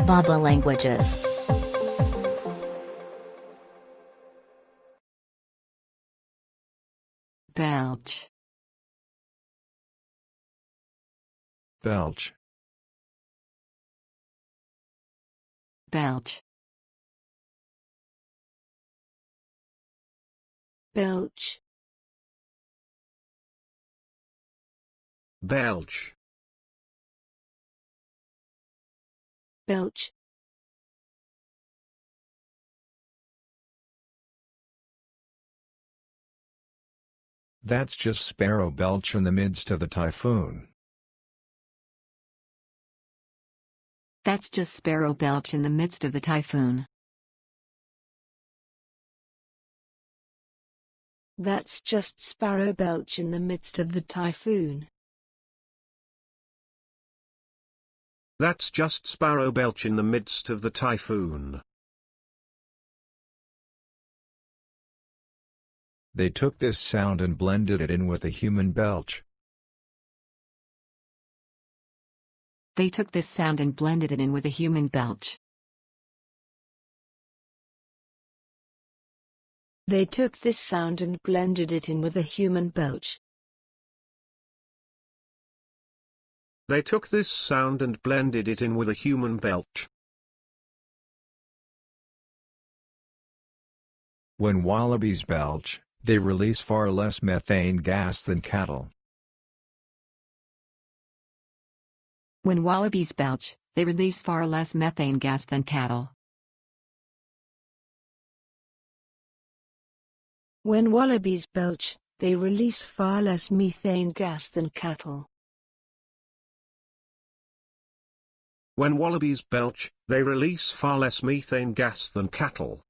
bab.la languages. Belch. Belch. Belch. Belch. Belch. Belch. That's just sparrow belch in the midst of the typhoon. That's just sparrow belch in the midst of the typhoon. That's just sparrow belch in the midst of the typhoon. That's just sparrow belch in the midst of the typhoon. They took this sound and blended it in with a human belch. They took this sound and blended it in with a human belch. They took this sound and blended it in with a human belch. They took this sound and blended it in with a human belch. When wallabies belch, they release far less methane gas than cattle. When wallabies belch, they release far less methane gas than cattle. When wallabies belch, they release far less methane gas than cattle. When wallabies belch, they release far less methane gas than cattle.